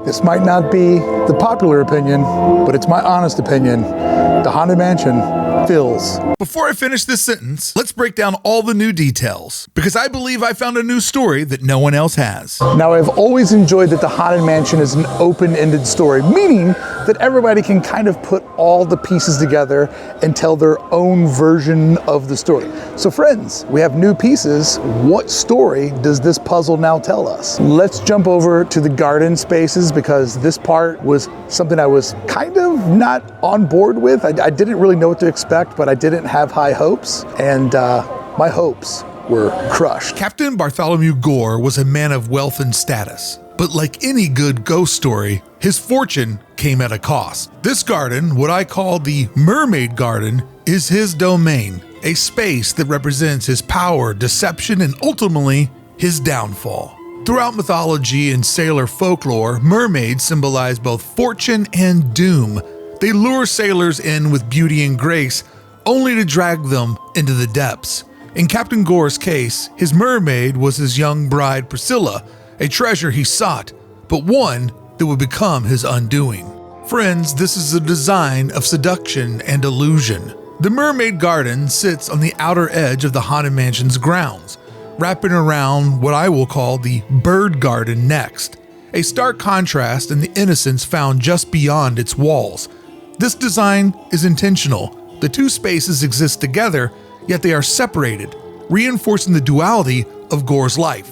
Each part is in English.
This might not be the popular opinion, but it's my honest opinion. The Haunted Mansion fills. Before I finish this sentence, let's break down all the new details, because I believe I found a new story that no one else has. Now, I've always enjoyed that the Haunted Mansion is an open-ended story, meaning that everybody can kind of put all the pieces together and tell their own version of the story. So friends, we have new pieces. What story does this puzzle now tell us? Let's jump over to the garden spaces, because this part was something I was kind of not on board with. I didn't really know what to expect, but I didn't have high hopes, and my hopes were crushed. Captain Bartholomew Gore was a man of wealth and status, but like any good ghost story, his fortune came at a cost. This garden, what I call the Mermaid Garden, is his domain, a space that represents his power, deception, and ultimately his downfall. Throughout mythology and sailor folklore, mermaids symbolize both fortune and doom. They lure sailors in with beauty and grace, only to drag them into the depths. In Captain Gore's case, his mermaid was his young bride Priscilla, a treasure he sought, but one that would become his undoing. Friends, this is a design of seduction and illusion. The Mermaid Garden sits on the outer edge of the Haunted Mansion's grounds, wrapping around what I will call the Bird Garden next, a stark contrast in the innocence found just beyond its walls. This design is intentional. The two spaces exist together, yet they are separated, reinforcing the duality of Gore's life.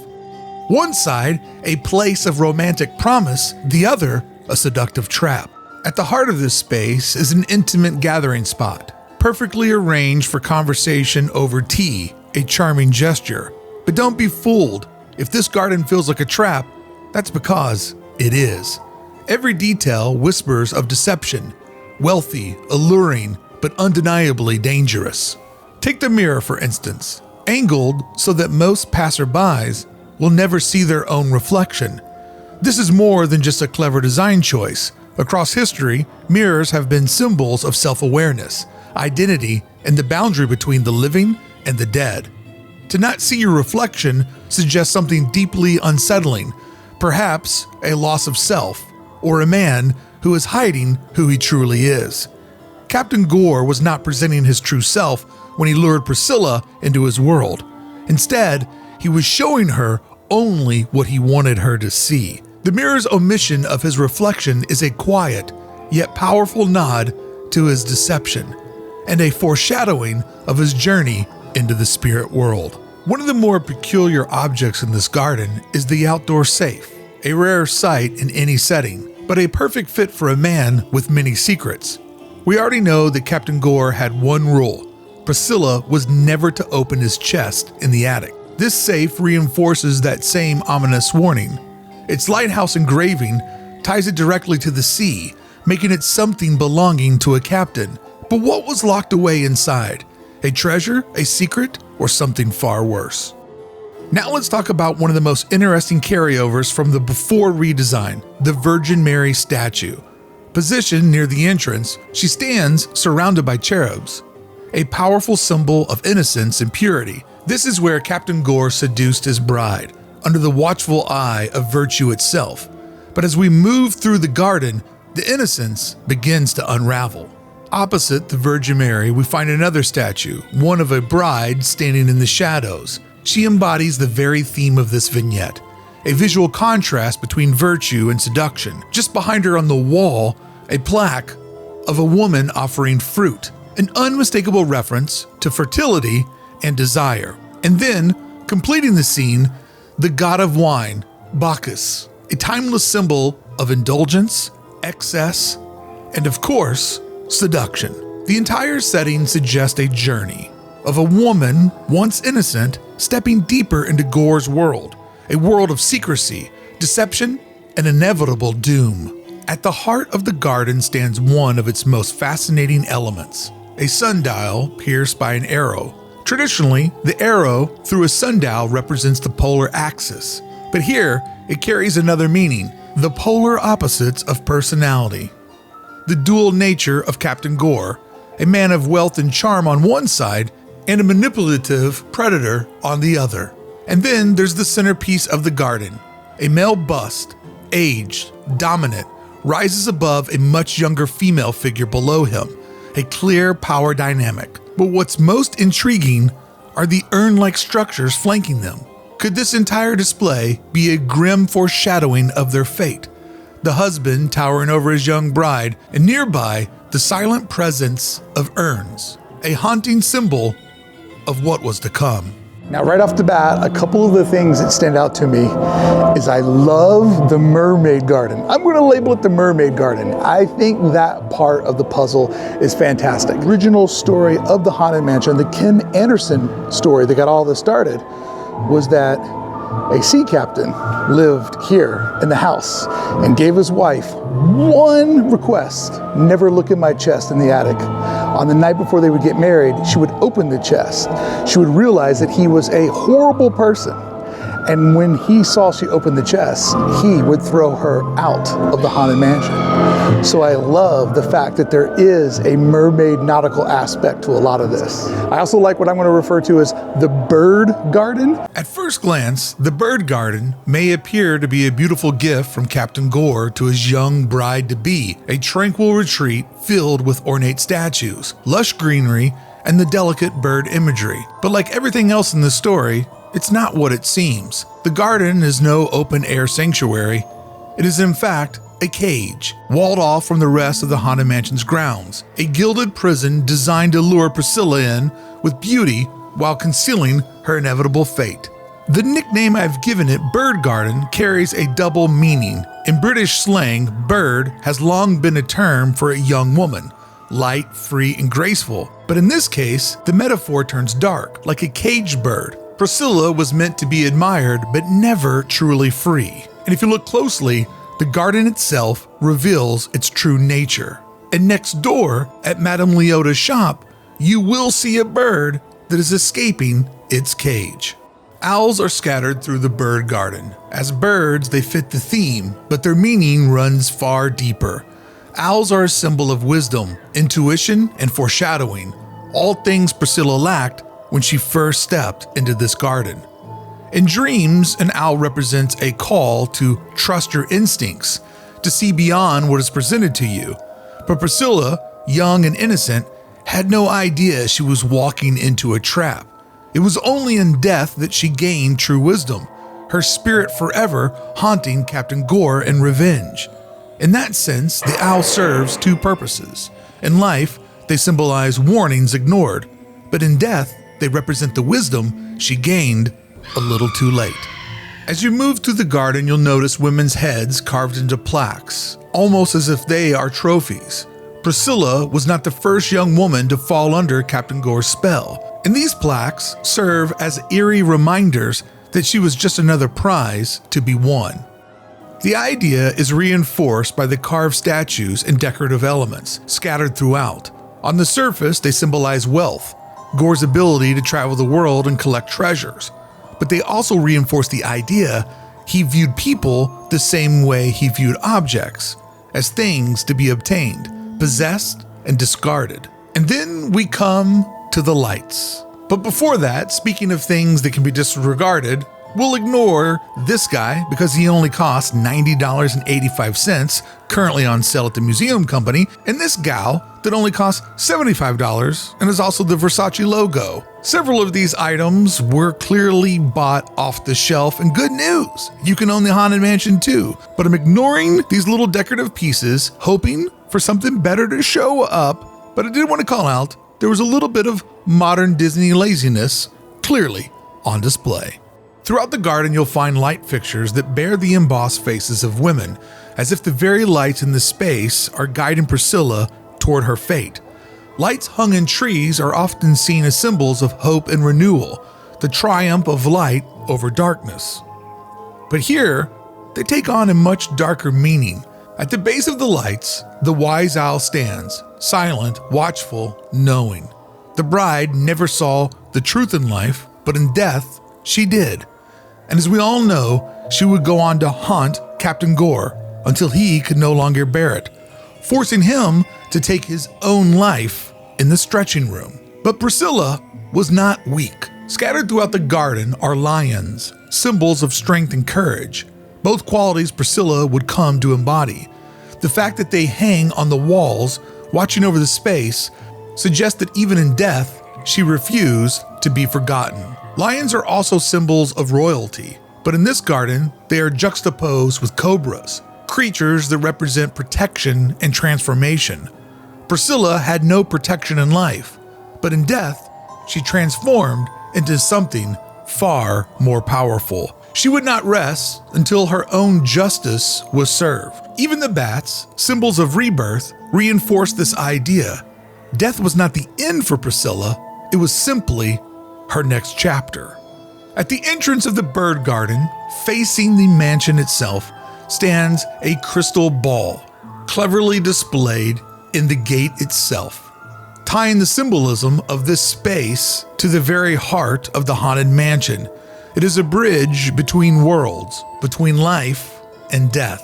One side, a place of romantic promise, the other, a seductive trap. At the heart of this space is an intimate gathering spot, perfectly arranged for conversation over tea, a charming gesture. But don't be fooled. If this garden feels like a trap, that's because it is. Every detail whispers of deception, wealthy, alluring, but undeniably dangerous. Take the mirror, for instance, angled so that most passerbys will never see their own reflection. This is more than just a clever design choice. Across history, mirrors have been symbols of self-awareness, identity, and the boundary between the living and the dead. To not see your reflection suggests something deeply unsettling, perhaps a loss of self, or a man who is hiding who he truly is. Captain Gore was not presenting his true self when he lured Priscilla into his world. Instead, he was showing her only what he wanted her to see. The mirror's omission of his reflection is a quiet, yet powerful nod to his deception, and a foreshadowing of his journey into the spirit world. One of the more peculiar objects in this garden is the outdoor safe, a rare sight in any setting, but a perfect fit for a man with many secrets. We already know that Captain Gore had one rule: Priscilla was never to open his chest in the attic. This safe reinforces that same ominous warning. Its lighthouse engraving ties it directly to the sea, making it something belonging to a captain. But what was locked away inside? A treasure, a secret, or something far worse? Now let's talk about one of the most interesting carryovers from the before redesign, the Virgin Mary statue. Positioned near the entrance, she stands surrounded by cherubs, a powerful symbol of innocence and purity. This is where Captain Gore seduced his bride, under the watchful eye of virtue itself. But as we move through the garden, the innocence begins to unravel. Opposite the Virgin Mary, we find another statue, one of a bride standing in the shadows. She embodies the very theme of this vignette, a visual contrast between virtue and seduction. Just behind her on the wall, a plaque of a woman offering fruit, an unmistakable reference to fertility and desire. And then, completing the scene, the god of wine, Bacchus, a timeless symbol of indulgence, excess, and of course, seduction. The entire setting suggests a journey of a woman, once innocent, stepping deeper into Gore's world, a world of secrecy, deception, and inevitable doom. At the heart of the garden stands one of its most fascinating elements, a sundial pierced by an arrow. Traditionally, the arrow through a sundial represents the polar axis, but here it carries another meaning, the polar opposites of personality. The dual nature of Captain Gore, a man of wealth and charm on one side, and a manipulative predator on the other. And then there's the centerpiece of the garden, a male bust, aged, dominant, rises above a much younger female figure below him, a clear power dynamic. But what's most intriguing are the urn-like structures flanking them. Could this entire display be a grim foreshadowing of their fate? The husband towering over his young bride, and nearby, the silent presence of urns, a haunting symbol of what was to come. Now, right off the bat, a couple of the things that stand out to me is I love the mermaid garden. I'm going to label it the mermaid garden. I think that part of the puzzle is fantastic. Original story of the Haunted Mansion, the Ken Anderson story that got all this started, was that a sea captain lived here in the house and gave his wife one request: never look in my chest in the attic. On the night before they would get married, she would open the chest. She would realize that he was a horrible person. And when he saw she opened the chest, he would throw her out of the Haunted Mansion. So I love the fact that there is a mermaid nautical aspect to a lot of this. I also like what I'm going to refer to as the bird garden. At first glance, the bird garden may appear to be a beautiful gift from Captain Gore to his young bride-to-be, a tranquil retreat filled with ornate statues, lush greenery, and the delicate bird imagery. But like everything else in the story, it's not what it seems. The garden is no open-air sanctuary. It is in fact a cage, walled off from the rest of the Haunted Mansion's grounds, a gilded prison designed to lure Priscilla in with beauty while concealing her inevitable fate. The nickname I've given it, Bird Garden, carries a double meaning. In British slang, bird has long been a term for a young woman, light, free, and graceful. But in this case, the metaphor turns dark, like a caged bird. Priscilla was meant to be admired, but never truly free. And if you look closely, the garden itself reveals its true nature. And next door, at Madame Leota's shop, you will see a bird that is escaping its cage. Owls are scattered through the bird garden. As birds, they fit the theme, but their meaning runs far deeper. Owls are a symbol of wisdom, intuition, and foreshadowing, all things Priscilla lacked when she first stepped into this garden. In dreams, an owl represents a call to trust your instincts, to see beyond what is presented to you. But Priscilla, young and innocent, had no idea she was walking into a trap. It was only in death that she gained true wisdom, her spirit forever haunting Captain Gore in revenge. In that sense, the owl serves two purposes. In life, they symbolize warnings ignored, but in death, they represent the wisdom she gained a little too late. As you move through the garden, you'll notice women's heads carved into plaques, almost as if they are trophies. Priscilla was not the first young woman to fall under Captain Gore's spell, and these plaques serve as eerie reminders that she was just another prize to be won. The idea is reinforced by the carved statues and decorative elements scattered throughout. On the surface, they symbolize wealth, Gore's ability to travel the world and collect treasures, but they also reinforce the idea he viewed people the same way he viewed objects, as things to be obtained, possessed, and discarded. And then we come to the lights. But before that, speaking of things that can be disregarded, we'll ignore this guy because he only costs $90.85, currently on sale at the museum company, and this gal that only costs $75 and is also the Versace logo. Several of these items were clearly bought off the shelf, and good news, you can own the Haunted Mansion too. But I'm ignoring these little decorative pieces, hoping for something better to show up, but I did want to call out there was a little bit of modern Disney laziness clearly on display. Throughout the garden, you'll find light fixtures that bear the embossed faces of women, as if the very lights in the space are guiding Priscilla toward her fate. Lights hung in trees are often seen as symbols of hope and renewal, the triumph of light over darkness. But here, they take on a much darker meaning. At the base of the lights, the wise owl stands, silent, watchful, knowing. The bride never saw the truth in life, but in death, she did. And as we all know, she would go on to haunt Captain Gore until he could no longer bear it, forcing him to take his own life in the stretching room. But Priscilla was not weak. Scattered throughout the garden are lions, symbols of strength and courage. both qualities Priscilla would come to embody. The fact that they hang on the walls, watching over the space, suggests that even in death, she refused to be forgotten. Lions are also symbols of royalty, but in this garden, they are juxtaposed with cobras, creatures that represent protection and transformation. Priscilla had no protection in life, but in death, she transformed into something far more powerful. She would not rest until her own justice was served. Even the bats, symbols of rebirth, reinforced this idea. Death was not the end for Priscilla, it was simply her next chapter. At the entrance of the bird garden, facing the mansion itself, stands a crystal ball, cleverly displayed in the gate itself, tying the symbolism of this space to the very heart of the haunted mansion. It is a bridge between worlds, between life and death,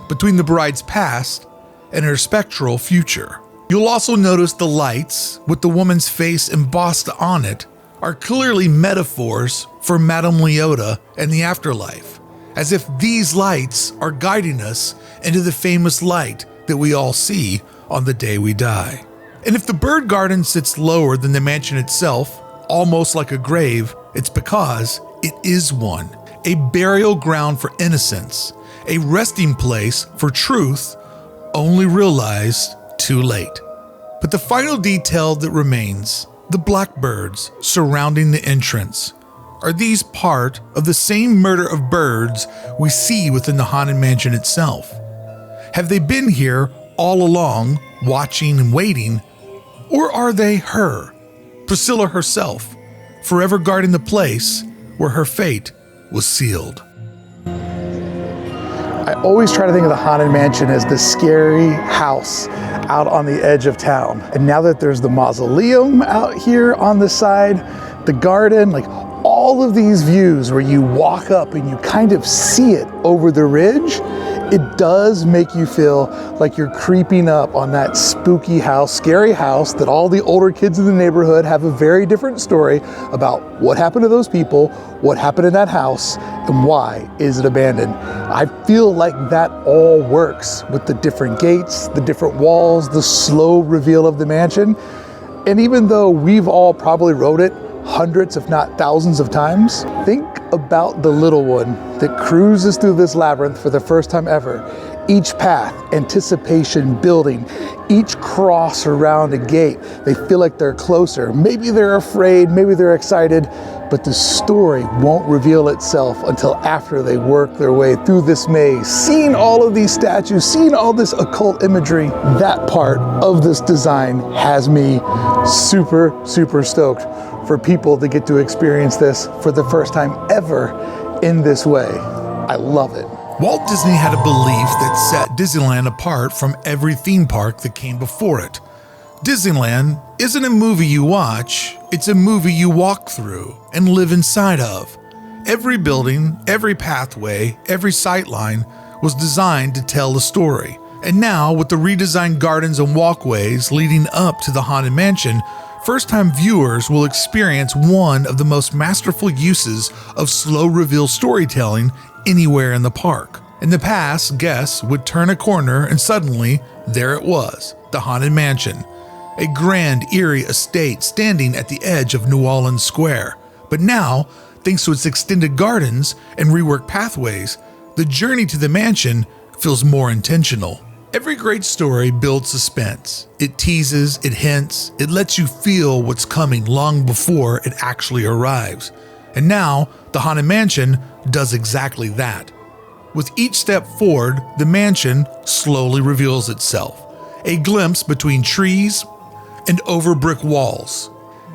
between the bride's past and her spectral future. You'll also notice the lights, with the woman's face embossed on it, are clearly metaphors for Madame Leota and the afterlife, as if these lights are guiding us into the famous light that we all see on the day we die. And if the bird garden sits lower than the mansion itself, almost like a grave, it's because it is one, a burial ground for innocence, a resting place for truth only realized too late. But the final detail that remains, the blackbirds surrounding the entrance. Are these part of the same murder of birds we see within the haunted mansion itself? Have they been here all along, watching and waiting, or are they her, Priscilla herself, forever guarding the place where her fate was sealed? I always try to think of the haunted mansion as the scary house out on the edge of town. And now that there's the mausoleum out here on the side, the garden, like all of these views where you walk up and you kind of see it over the ridge, it does make you feel like you're creeping up on that spooky house, scary house that all the older kids in the neighborhood have a very different story about what happened to those people, what happened in that house, and why is it abandoned. I feel like that all works with the different gates, the different walls, the slow reveal of the mansion. And even though we've all probably wrote it hundreds, if not thousands of times, think about the little one that cruises through this labyrinth for the first time ever. Each path, anticipation building, each cross around a gate, they feel like they're closer. Maybe they're afraid, maybe they're excited, but the story won't reveal itself until after they work their way through this maze. Seeing all of these statues, seeing all this occult imagery, that part of this design has me super, super stoked for people to get to experience this for the first time ever in this way. I love it. Walt Disney had a belief that set Disneyland apart from every theme park that came before it. Disneyland isn't a movie you watch, it's a movie you walk through and live inside of. Every building, every pathway, every sightline was designed to tell a story. And now, with the redesigned gardens and walkways leading up to the Haunted Mansion, first-time viewers will experience one of the most masterful uses of slow reveal storytelling anywhere in the park. In the past, guests would turn a corner and suddenly, there it was, the Haunted Mansion, a grand, eerie estate standing at the edge of New Orleans Square. But now, thanks to its extended gardens and reworked pathways, the journey to the mansion feels more intentional. Every great story builds suspense. It teases, it hints, it lets you feel what's coming long before it actually arrives. And now, the Haunted Mansion does exactly that. With each step forward, the mansion slowly reveals itself. A glimpse between trees and over brick walls.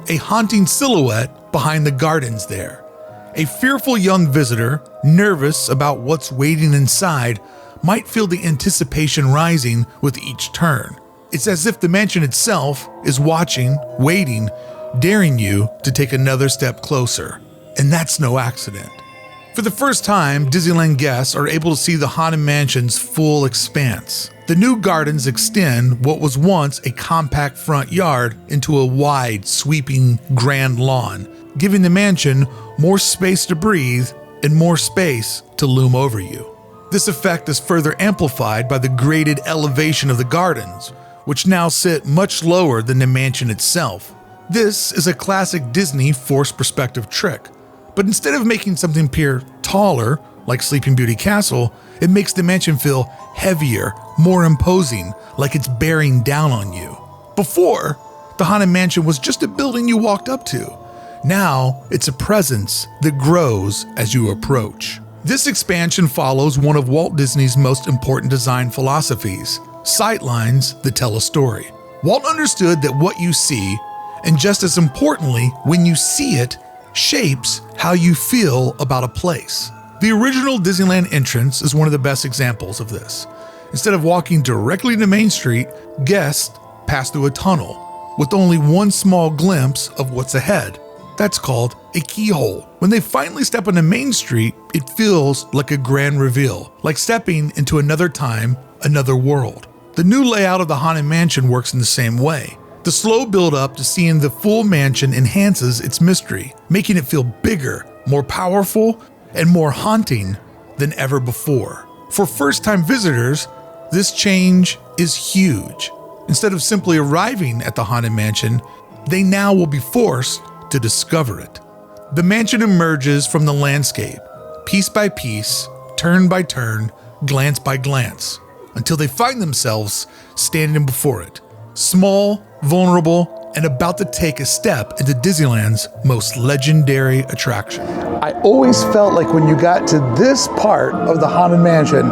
A haunting silhouette behind the gardens there. A fearful young visitor, nervous about what's waiting inside, might feel the anticipation rising with each turn. It's as if the mansion itself is watching, waiting, daring you to take another step closer. And that's no accident. For the first time, Disneyland guests are able to see the Haunted Mansion's full expanse. The new gardens extend what was once a compact front yard into a wide, sweeping, grand lawn, giving the mansion more space to breathe and more space to loom over you. This effect is further amplified by the graded elevation of the gardens, which now sit much lower than the mansion itself. This is a classic Disney forced perspective trick, but instead of making something appear taller, like Sleeping Beauty Castle, it makes the mansion feel heavier, more imposing, like it's bearing down on you. Before, the Haunted Mansion was just a building you walked up to. Now, it's a presence that grows as you approach. This expansion follows one of Walt Disney's most important design philosophies, sightlines that tell a story. Walt understood that what you see, and just as importantly, when you see it, shapes how you feel about a place. The original Disneyland entrance is one of the best examples of this. Instead of walking directly to Main Street, guests pass through a tunnel with only one small glimpse of what's ahead. That's called a keyhole. When they finally step onto Main Street, it feels like a grand reveal, like stepping into another time, another world. The new layout of the Haunted Mansion works in the same way. The slow build up to seeing the full mansion enhances its mystery, making it feel bigger, more powerful, and more haunting than ever before. For first-time visitors, this change is huge. Instead of simply arriving at the Haunted Mansion, they now will be forced to discover it. The mansion emerges from the landscape, piece by piece, turn by turn, glance by glance, until they find themselves standing before it, small, vulnerable, and about to take a step into Disneyland's most legendary attraction. I always felt like when you got to this part of the Haunted Mansion,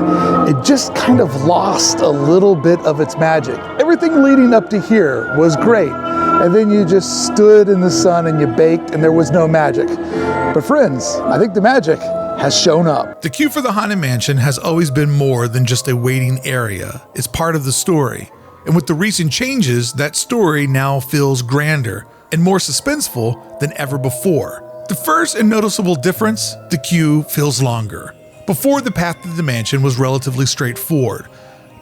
it just kind of lost a little bit of its magic. Everything leading up to here was great, and then you just stood in the sun and you baked and there was no magic. But friends, I think the magic has shown up. The queue for the Haunted Mansion has always been more than just a waiting area. It's part of the story. And with the recent changes, that story now feels grander and more suspenseful than ever before. The first and noticeable difference, the queue feels longer. Before, the path to the mansion was relatively straightforward,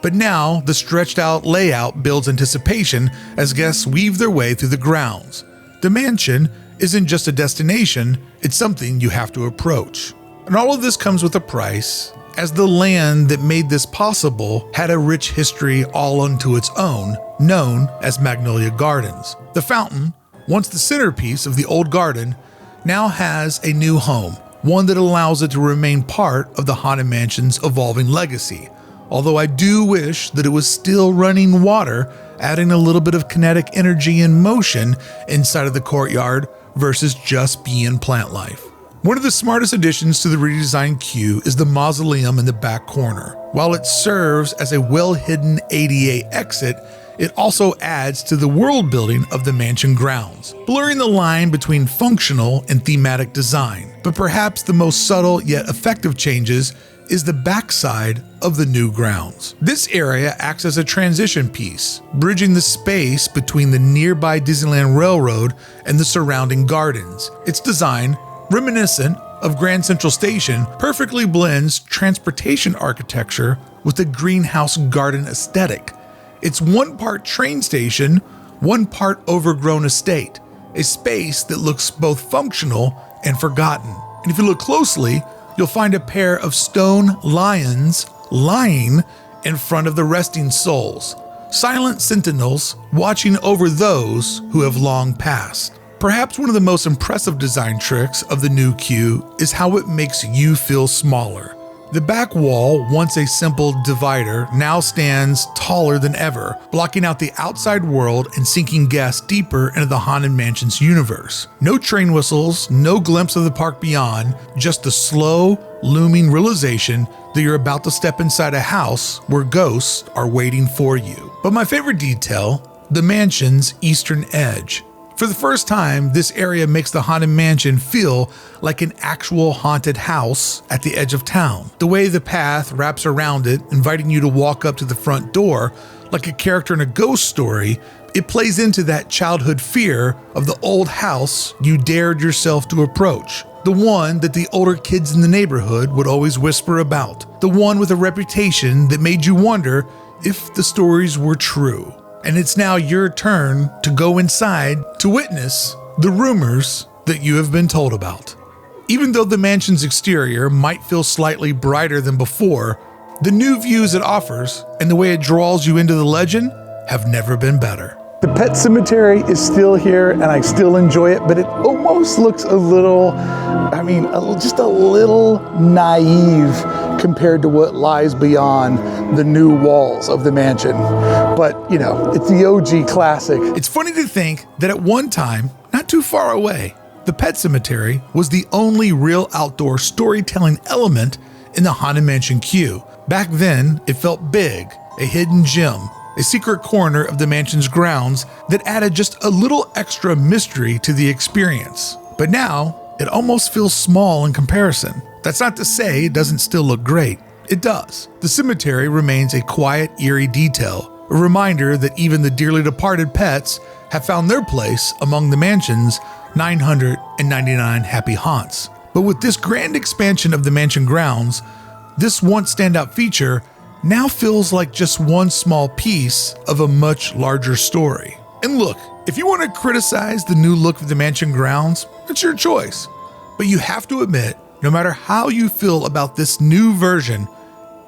but now the stretched out layout builds anticipation as guests weave their way through the grounds. The mansion isn't just a destination, it's something you have to approach. And all of this comes with a price, as the land that made this possible had a rich history all unto its own, known as Magnolia Gardens. The fountain, once the centerpiece of the old garden, now has a new home, one that allows it to remain part of the Haunted Mansion's evolving legacy. Although I do wish that it was still running water, adding a little bit of kinetic energy and motion inside of the courtyard versus just being plant life. One of the smartest additions to the redesigned queue is the mausoleum in the back corner. While it serves as a well-hidden ADA exit, it also adds to the world building of the mansion grounds, blurring the line between functional and thematic design. But perhaps the most subtle yet effective changes is the backside of the new grounds. This area acts as a transition piece, bridging the space between the nearby Disneyland Railroad and the surrounding gardens. Its design, reminiscent of Grand Central Station, perfectly blends transportation architecture with a greenhouse garden aesthetic. It's one part train station, one part overgrown estate, a space that looks both functional and forgotten. And if you look closely, you'll find a pair of stone lions lying in front of the resting souls, silent sentinels watching over those who have long passed. Perhaps one of the most impressive design tricks of the new queue is how it makes you feel smaller. The back wall, once a simple divider, now stands taller than ever, blocking out the outside world and sinking guests deeper into the Haunted Mansion's universe. No train whistles, no glimpse of the park beyond, just the slow, looming realization that you're about to step inside a house where ghosts are waiting for you. But my favorite detail, the mansion's eastern edge. For the first time, this area makes the Haunted Mansion feel like an actual haunted house at the edge of town. The way the path wraps around it, inviting you to walk up to the front door like a character in a ghost story, it plays into that childhood fear of the old house you dared yourself to approach. The one that the older kids in the neighborhood would always whisper about. The one with a reputation that made you wonder if the stories were true. And it's now your turn to go inside to witness the rumors that you have been told about. Even though the mansion's exterior might feel slightly brighter than before, The new views it offers and the way it draws you into the legend have never been better. The pet cemetery is still here and I still enjoy it, but it almost looks a little, just a little naive compared to what lies beyond the new walls of the mansion. But, it's the OG classic. It's funny to think that at one time, not too far away, the pet cemetery was the only real outdoor storytelling element in the Haunted Mansion queue. Back then, it felt big, a hidden gem, a secret corner of the mansion's grounds that added just a little extra mystery to the experience. But now, it almost feels small in comparison. That's not to say it doesn't still look great. It does. The cemetery remains a quiet, eerie detail, a reminder that even the dearly departed pets have found their place among the mansion's 999 happy haunts. But with this grand expansion of the mansion grounds, this once standout feature now feels like just one small piece of a much larger story. And look, if you want to criticize the new look of the mansion grounds, it's your choice. But you have to admit, no matter how you feel about this new version,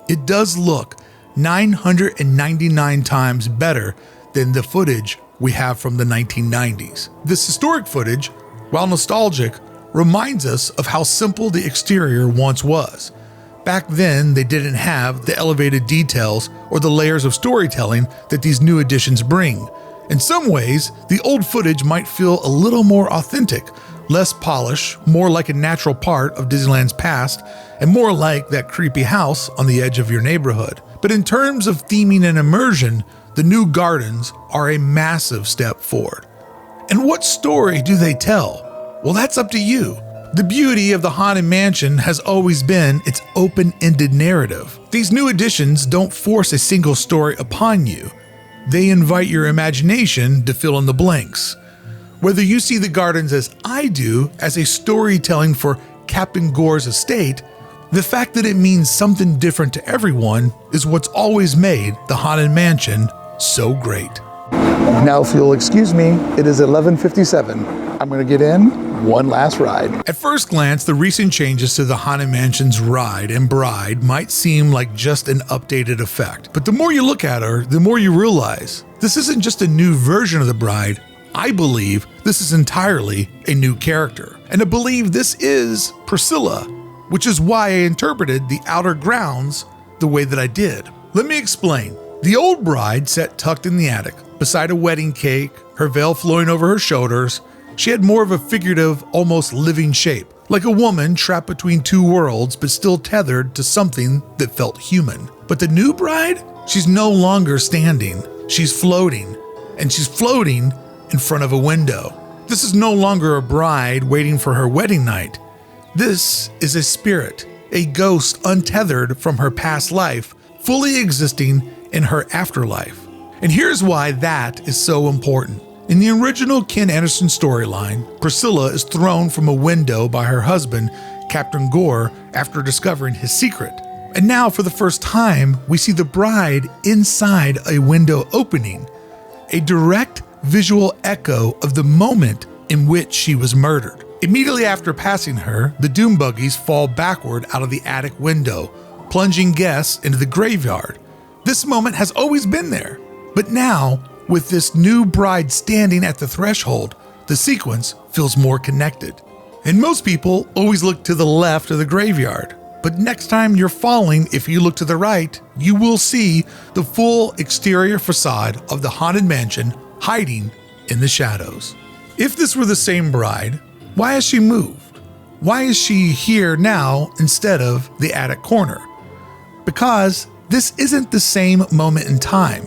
it does look 999 times better than the footage we have from the 1990s. This historic footage, while nostalgic, reminds us of how simple the exterior once was. Back then, they didn't have the elevated details or the layers of storytelling that these new additions bring. In some ways, the old footage might feel a little more authentic, less polished, more like a natural part of Disneyland's past, and more like that creepy house on the edge of your neighborhood. But in terms of theming and immersion, the new gardens are a massive step forward. And what story do they tell? Well, that's up to you. The beauty of the Haunted Mansion has always been its open-ended narrative. These new additions don't force a single story upon you. They invite your imagination to fill in the blanks. Whether you see the gardens as I do, as a storytelling for Captain Gore's estate, the fact that it means something different to everyone is what's always made the Haunted Mansion so great. Now, if you'll excuse me, it is 11:57. I'm going to get in one last ride. At first glance, the recent changes to the Haunted Mansion's ride and bride might seem like just an updated effect. But the more you look at her, the more you realize this isn't just a new version of the bride. I believe this is entirely a new character. And I believe this is Priscilla, which is why I interpreted the outer grounds the way that I did. Let me explain. The old bride sat tucked in the attic, beside a wedding cake, her veil flowing over her shoulders. She had more of a figurative, almost living shape, like a woman trapped between two worlds but still tethered to something that felt human. But the new bride? She's no longer standing. She's floating, and she's floating in front of a window. This is no longer a bride waiting for her wedding night. This is a spirit, a ghost untethered from her past life, fully existing in her afterlife. And here's why that is so important. In the original Ken Anderson storyline, Priscilla is thrown from a window by her husband, Captain Gore, after discovering his secret. And now, for the first time, we see the bride inside a window opening, a direct visual echo of the moment in which she was murdered. Immediately after passing her, the doom buggies fall backward out of the attic window, plunging guests into the graveyard. This moment has always been there, but now, with this new bride standing at the threshold, the sequence feels more connected. And most people always look to the left of the graveyard, but next time you're falling, if you look to the right, you will see the full exterior facade of the Haunted Mansion hiding in the shadows. If this were the same bride, why has she moved? Why is she here now instead of the attic corner? Because this isn't the same moment in time.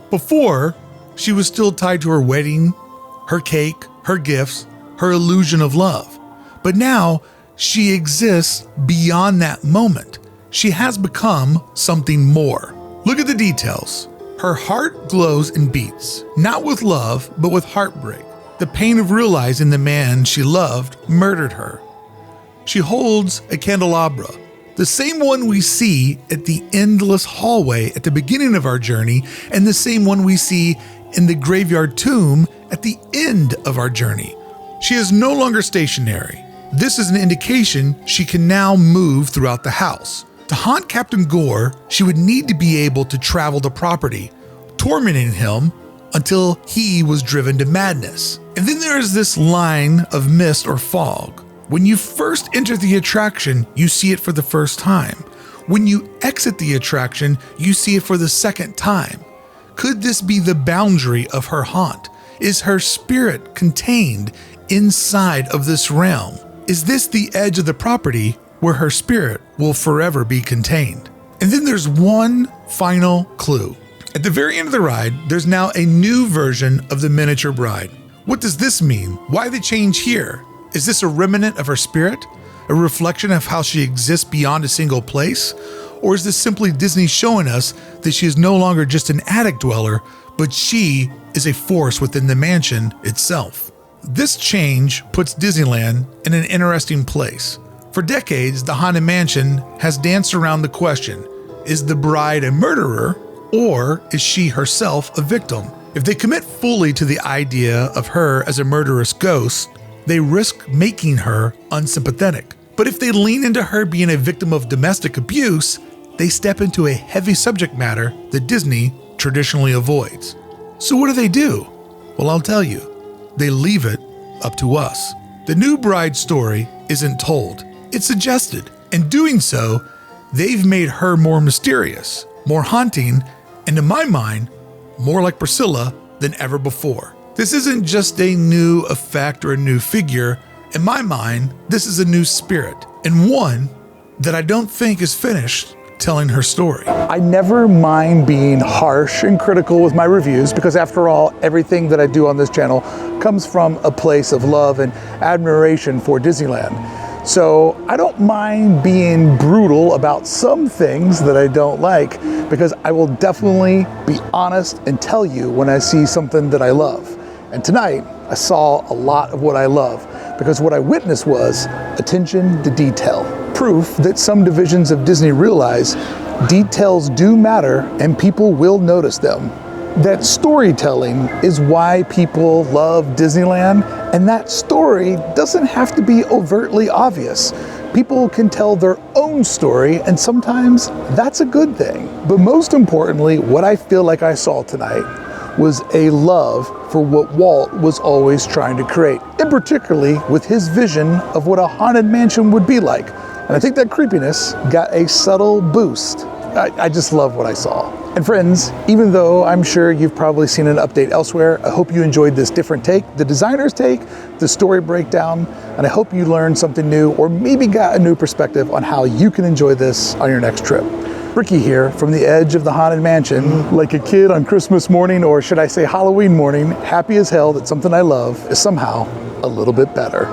Before, she was still tied to her wedding, her cake, her gifts, her illusion of love. But now, she exists beyond that moment. She has become something more. Look at the details. Her heart glows and beats, not with love, but with heartbreak. The pain of realizing the man she loved murdered her. She holds a candelabra, the same one we see at the endless hallway at the beginning of our journey, and the same one we see in the graveyard tomb at the end of our journey. She is no longer stationary. This is an indication she can now move throughout the house. To haunt Captain Gore, she would need to be able to travel the property, tormenting him until he was driven to madness. And then there is this line of mist or fog. When you first enter the attraction, you see it for the first time. When you exit the attraction, you see it for the second time. Could this be the boundary of her haunt? Is her spirit contained inside of this realm? Is this the edge of the property where her spirit will forever be contained? And then there's one final clue. At the very end of the ride, there's now a new version of the miniature bride. What does this mean? Why the change here? Is this a remnant of her spirit? A reflection of how she exists beyond a single place? Or is this simply Disney showing us that she is no longer just an attic dweller, but she is a force within the mansion itself? This change puts Disneyland in an interesting place. For decades, the Haunted Mansion has danced around the question, is the bride a murderer, or is she herself a victim? If they commit fully to the idea of her as a murderous ghost, they risk making her unsympathetic. But if they lean into her being a victim of domestic abuse, they step into a heavy subject matter that Disney traditionally avoids. So what do? Well, I'll tell you. They leave it up to us. The new bride story isn't told, it's suggested. In doing so, they've made her more mysterious, more haunting, and in my mind, more like Priscilla than ever before. This isn't just a new effect or a new figure. In my mind, this is a new spirit, and one that I don't think is finished telling her story. I never mind being harsh and critical with my reviews because after all, everything that I do on this channel comes from a place of love and admiration for Disneyland. So I don't mind being brutal about some things that I don't like because I will definitely be honest and tell you when I see something that I love. And tonight, I saw a lot of what I love because what I witnessed was attention to detail. Proof that some divisions of Disney realize details do matter and people will notice them. That storytelling is why people love Disneyland, and that story doesn't have to be overtly obvious. People can tell their own story, and sometimes that's a good thing. But most importantly, what I feel like I saw tonight was a love for what Walt was always trying to create, and particularly with his vision of what a haunted mansion would be like. And I think that creepiness got a subtle boost. I just love what I saw. And friends, even though I'm sure you've probably seen an update elsewhere, I hope you enjoyed this different take, the designer's take, the story breakdown, and I hope you learned something new or maybe got a new perspective on how you can enjoy this on your next trip. Brickey here from the edge of the Haunted Mansion, like a kid on Christmas morning, or should I say Halloween morning, happy as hell that something I love is somehow a little bit better.